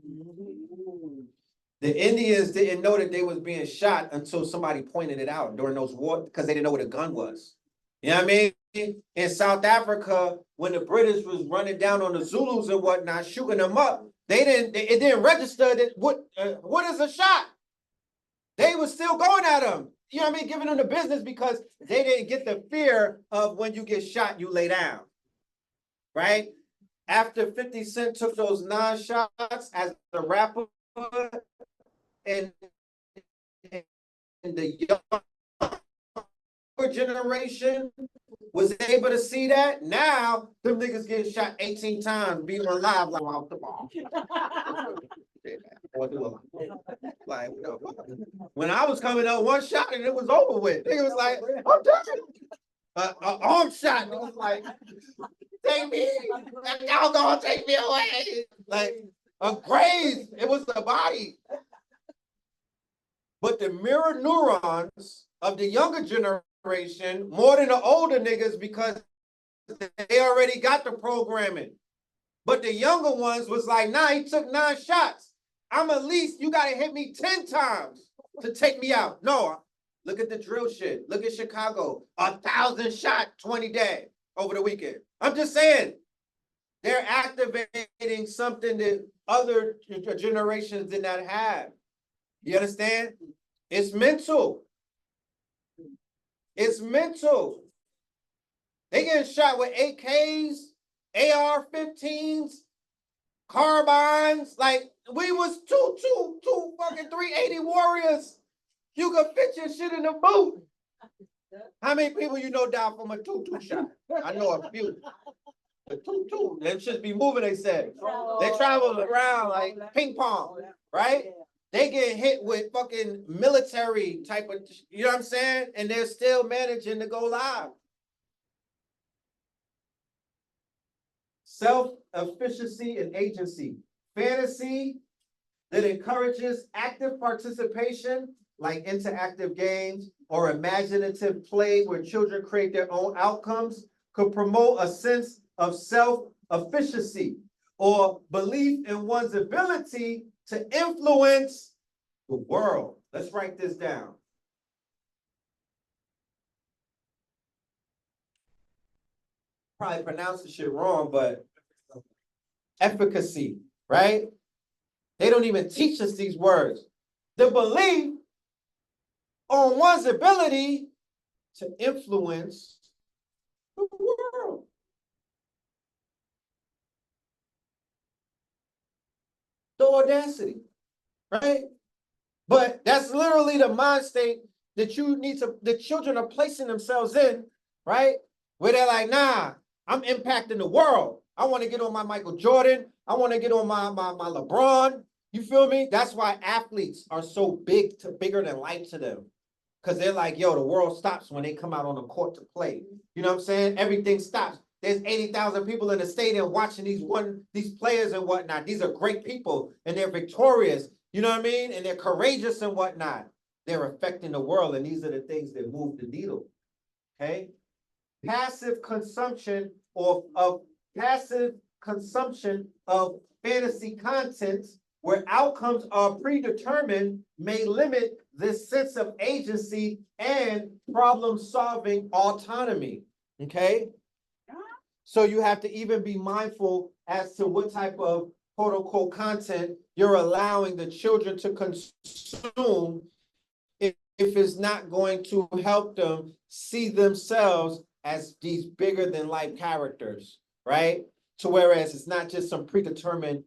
The Indians didn't know that they was being shot until somebody pointed it out during those wars because they didn't know what a gun was. You know what I mean? In South Africa, when the British was running down on the Zulus and whatnot, shooting them up, it didn't register that what is a shot? They was still going at them. You know what I mean? Giving them the business because they didn't get the fear of when you get shot, you lay down. Right? After 50 Cent took those 9 shots as a rapper and the younger generation was able to see that, now them niggas getting shot 18 times, being alive like off the ball. Like, when I was coming up, 1 shot and it was over with. Nigga was like, I'm done. Arm shot. And it was like, take me. Y'all gonna take me away. Like a graze. It was the body. But the mirror neurons of the younger generation more than the older niggas because they already got the programming. But the younger ones was like, nah, he took 9 shots. I'm at least, you gotta hit me 10 times to take me out. No, look at the drill shit. Look at Chicago. 1,000 shot, 20 dead over the weekend. I'm just saying, they're activating something that other generations did not have. You understand? It's mental. It's mental. They getting shot with AKs, AR-15s, carbines. Like, we was two fucking 380 warriors. You could fit your shit in the boot. How many people you know died from a 2-2 shot? I know a few. A 2-2. Them shits be moving, they said. They travel around like ping pong, right? They get hit with fucking military type of, you know what I'm saying? And they're still managing to go live. Self-efficacy and agency. Fantasy that encourages active participation, like interactive games or imaginative play where children create their own outcomes, could promote a sense of self-efficacy or belief in one's ability to influence the world. Let's write this down. Probably pronounce the shit wrong, but efficacy, right? They don't even teach us these words. The belief on one's ability to influence the world. The audacity, right? But that's literally the mind state that the children are placing themselves in, right? Where they're like, nah, I'm impacting the world. I want to get on my Michael Jordan. I want to get on my LeBron. You feel me? That's why athletes are so bigger than life to them. Because they're like, yo, the world stops when they come out on the court to play. You know what I'm saying? Everything stops. There's 80,000 people in the stadium watching these players and whatnot. These are great people and they're victorious. You know what I mean? And they're courageous and whatnot. They're affecting the world, and these are the things that move the needle. Okay? Passive consumption of fantasy content where outcomes are predetermined may limit this sense of agency and problem-solving autonomy. Okay? So you have to even be mindful as to what type of quote-unquote content you're allowing the children to consume is not going to help them see themselves as these bigger than life characters, right? To whereas it's not just some predetermined,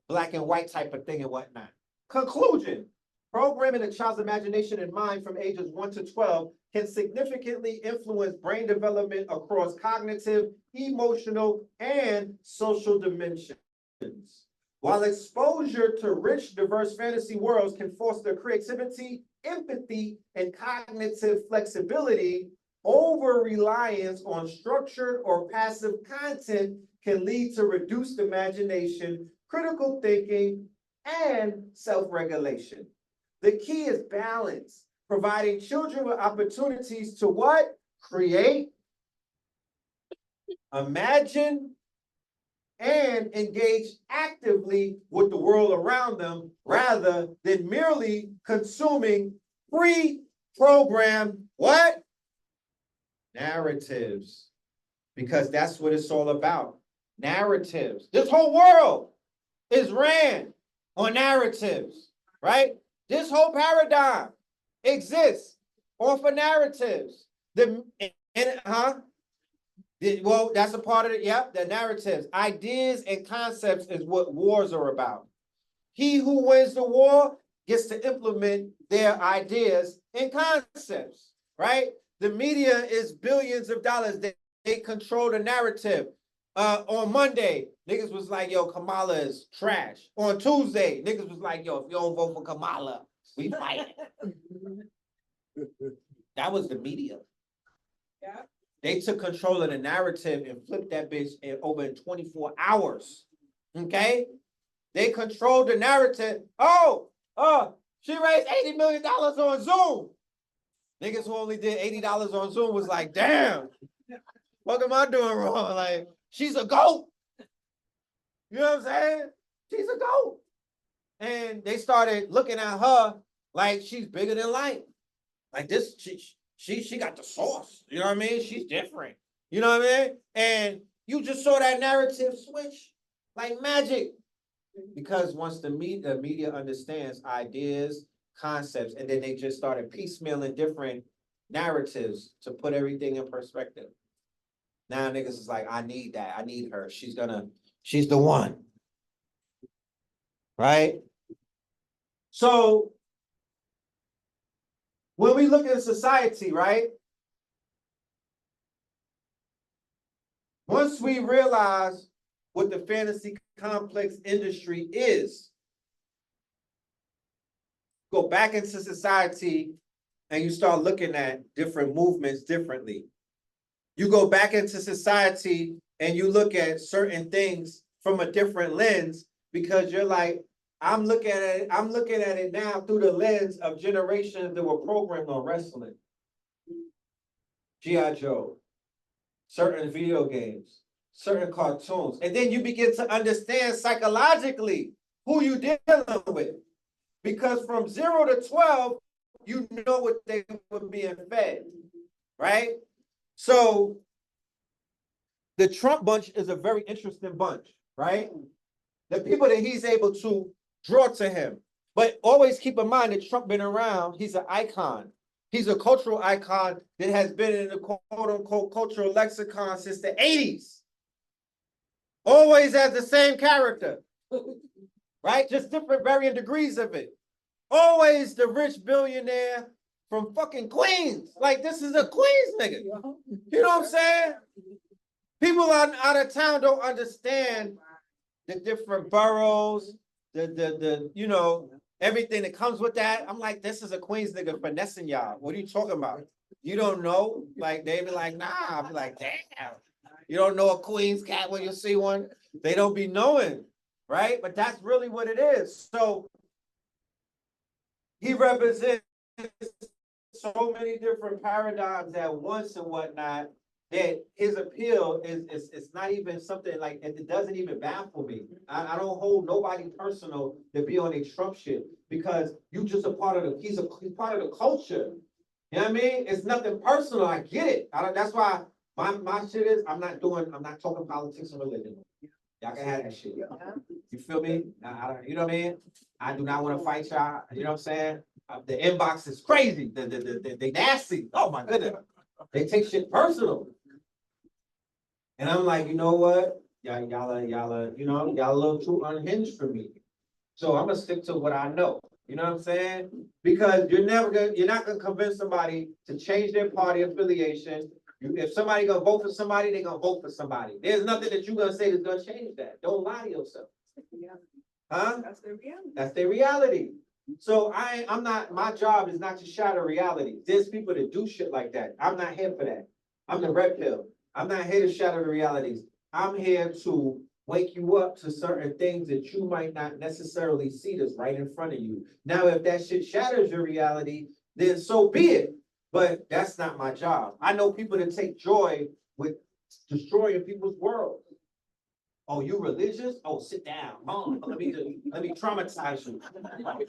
black and white type of thing and whatnot. Conclusion. Programming a child's imagination and mind from ages 1 to 12 can significantly influence brain development across cognitive, emotional, and social dimensions. While exposure to rich, diverse fantasy worlds can foster creativity, empathy, and cognitive flexibility, over-reliance on structured or passive content can lead to reduced imagination, critical thinking, and self-regulation. The key is balance, providing children with opportunities to what? Create, imagine, and engage actively with the world around them rather than merely consuming pre-programmed what? Narratives. Because that's what it's all about. Narratives. This whole world is ran on narratives, right? This whole paradigm exists off of narratives. Well, that's a part of it. Yep, the narratives. Ideas and concepts is what wars are about. He who wins the war gets to implement their ideas and concepts, right? The media is billions of dollars. They control the narrative. On Monday, niggas was like, yo, Kamala is trash. On Tuesday, niggas was like, yo, if you don't vote for Kamala, we fight. That was the media. Yeah. They took control of the narrative and flipped that bitch over in 24 hours. Okay? They controlled the narrative. She raised $80 million on Zoom. Niggas who only did $80 on Zoom was like, damn, what am I doing wrong? Like, she's a GOAT. You know what I'm saying? She's a GOAT. And they started looking at her like she's bigger than life. Like this, she got the sauce. You know what I mean? She's different. You know what I mean? And you just saw that narrative switch like magic. Because once the media understands ideas, concepts, and then they just started piecemealing different narratives to put everything in perspective. Now niggas is like, I need that. I need her. She's the one. Right? So when we look at society, right? Once we realize what the fantasy complex industry is, go back into society and you start looking at different movements differently. You go back into society and you look at certain things from a different lens because you're like, I'm looking at it now through the lens of generations that were programmed on wrestling, G.I. Joe, certain video games, certain cartoons. And then you begin to understand psychologically who you're dealing with. Because from 0 to 12, you know what they were being fed, right? So the Trump bunch is a very interesting bunch, right? The people that he's able to draw to him. But always keep in mind that Trump been around. He's an icon. He's a cultural icon that has been in the quote-unquote cultural lexicon since the 80s. Always as the same character, right? Just different varying degrees of it. Always the rich billionaire from fucking Queens. Like, this is a Queens nigga. You know what I'm saying? People out of town don't understand the different boroughs, the everything that comes with that. I'm like, this is a Queens nigga finessing y'all. What are you talking about? You don't know? Like, they be like, nah. I'll be like, damn. You don't know a Queens cat when you see one? They don't be knowing, right? But that's really what it is. So he represents so many different paradigms at once and whatnot that his appeal is not even something like, it doesn't even baffle me. I don't hold nobody personal to be on a Trump shit because you just a part of he's part of the culture. You know what I mean? It's nothing personal. I get it. That's why my shit is I'm not talking politics and religion. Y'all can have that shit. You feel me? You know what I mean? I do not want to fight y'all. You know what I'm saying? The inbox is crazy. They nasty. Oh my goodness. They take shit personal. And I'm like, you know what? Y'all are, y'all a little too unhinged for me. So I'm gonna stick to what I know. You know what I'm saying? Because you're not gonna convince somebody to change their party affiliation. If somebody gonna vote for somebody, they're gonna vote for somebody. There's nothing that you're gonna say that's gonna change that. Don't lie to yourself. Huh? That's their reality. That's their reality. So I'm not, my job is not to shatter reality. There's people that do shit like that. I'm not here for that. I'm the red pill. I'm not here to shatter the realities. I'm here to wake you up to certain things that you might not necessarily see that's right in front of you. Now, if that shit shatters your reality, then so be it. But that's not my job. I know people that take joy with destroying people's worlds. Oh, you religious? Oh, sit down. Oh, let me traumatize you.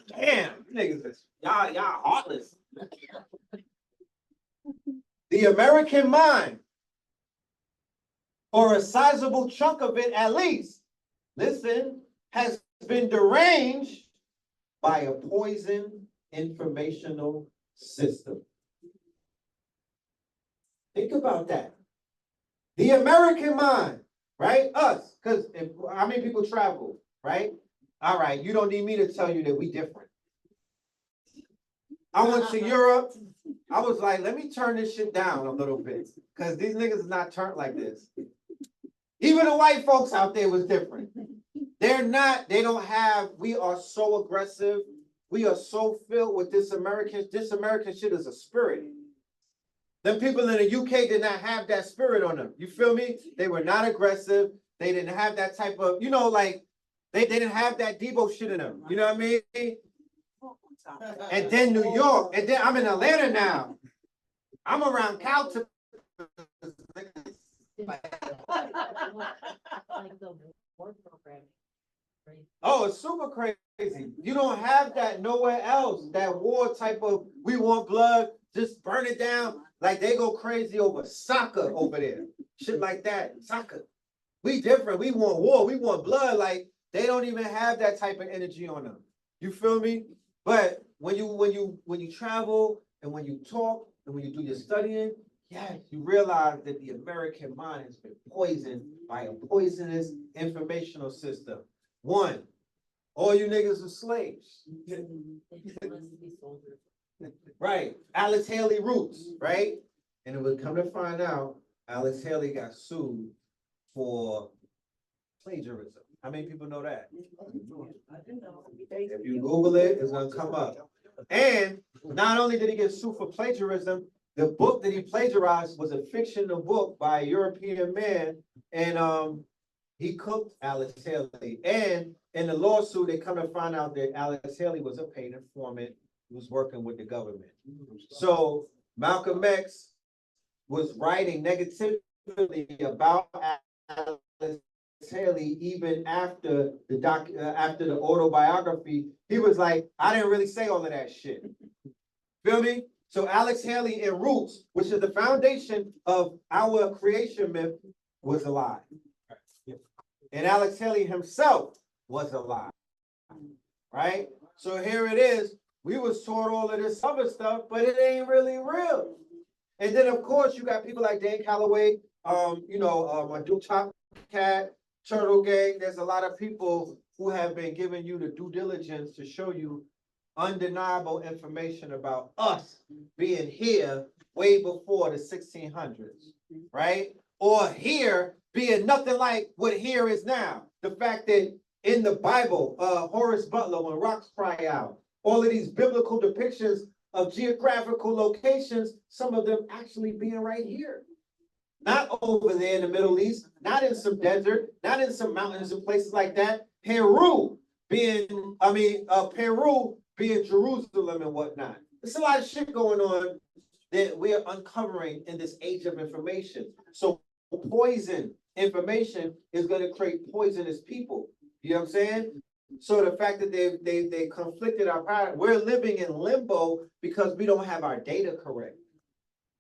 Damn, you niggas is y'all heartless. The American mind, or a sizable chunk of it at least, listen, has been deranged by a poison informational system. Think about that. The American mind, right? Us, because how many people travel, right? All right, you don't need me to tell you that we different. I went to Europe. I was like, let me turn this shit down a little bit, because these niggas is not turned like this. Even the white folks out there was different. They don't have, we are so aggressive. We are so filled with this American shit is a spirit. Them people in the UK did not have that spirit on them. You feel me? They were not aggressive. They didn't have that type of, like, they didn't have that Debo shit in them. You know what I mean? And then New York, and then I'm in Atlanta now. I'm around Cal. Oh, it's super crazy. You don't have that nowhere else. That war type of, we want blood, just burn it down. Like they go crazy over soccer over there. Shit like that. Soccer. We different. We want war. We want blood. Like they don't even have that type of energy on them. You feel me? But when you travel and when you talk and when you do your studying, yes, you realize that the American mind has been poisoned by a poisonous informational system. One, all you niggas are slaves. Right. Alex Haley roots, right? And it would come to find out, Alex Haley got sued for plagiarism. How many people know that? If you Google it, it's gonna come up. And not only did he get sued for plagiarism, the book that he plagiarized was a fictional book by a European man, and he cooked Alex Haley. And in the lawsuit, they come to find out that Alex Haley was a paid informant who was working with the government. So Malcolm X was writing negatively about Alex Haley even after the autobiography. He was like, I didn't really say all of that shit. Feel me? So Alex Haley in Roots, which is the foundation of our creation myth, was a lie. And Alex Haley himself was a lie. Right? So here it is. We was taught all of this other stuff, but it ain't really real. And then of course you got people like Dan Calloway, my Duke Top Cat, Turtle Gang. There's a lot of people who have been giving you the due diligence to show you undeniable information about us being here way before the 1600s, right? Or here being nothing like what here is now. The fact that in the Bible, Horace Butler, when rocks cry out, all of these biblical depictions of geographical locations, some of them actually being right here. Not over there in the Middle East, not in some desert, not in some mountains and places like that. Peru being Jerusalem and whatnot. There's a lot of shit going on that we are uncovering in this age of information. So poison information is going to create poisonous people. You know what I'm saying? So the fact that they conflicted our power, we're living in limbo because we don't have our data correct.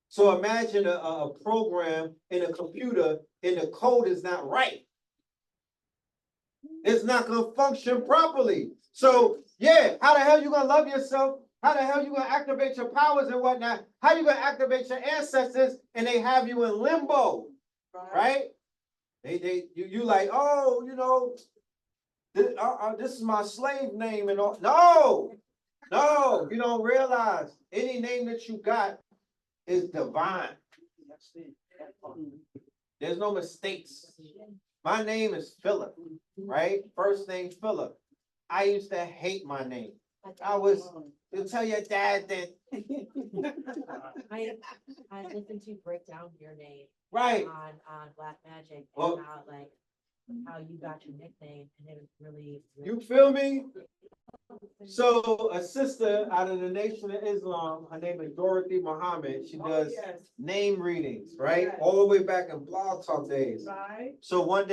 So imagine a program in a computer and the code is not right. It's not going to function properly. So Yeah, how the hell you gonna love yourself? How the hell you gonna activate your powers and whatnot? How you gonna activate your ancestors and they have you in limbo, right? You like, oh, you know, this is my slave name and all. No, no, you don't realize any name that you got is divine. There's no mistakes. My name is Philip, right? First name Philip. I used to hate my name. You'll tell your dad that. I listened to break down your name Right. on Black Magic Well- and how you got your nickname, and it was really. You feel me? So a sister out of the Nation of Islam, her name is Dorothy Muhammad. She does name readings, right? All the way back in Blog Talk days. Right. So one day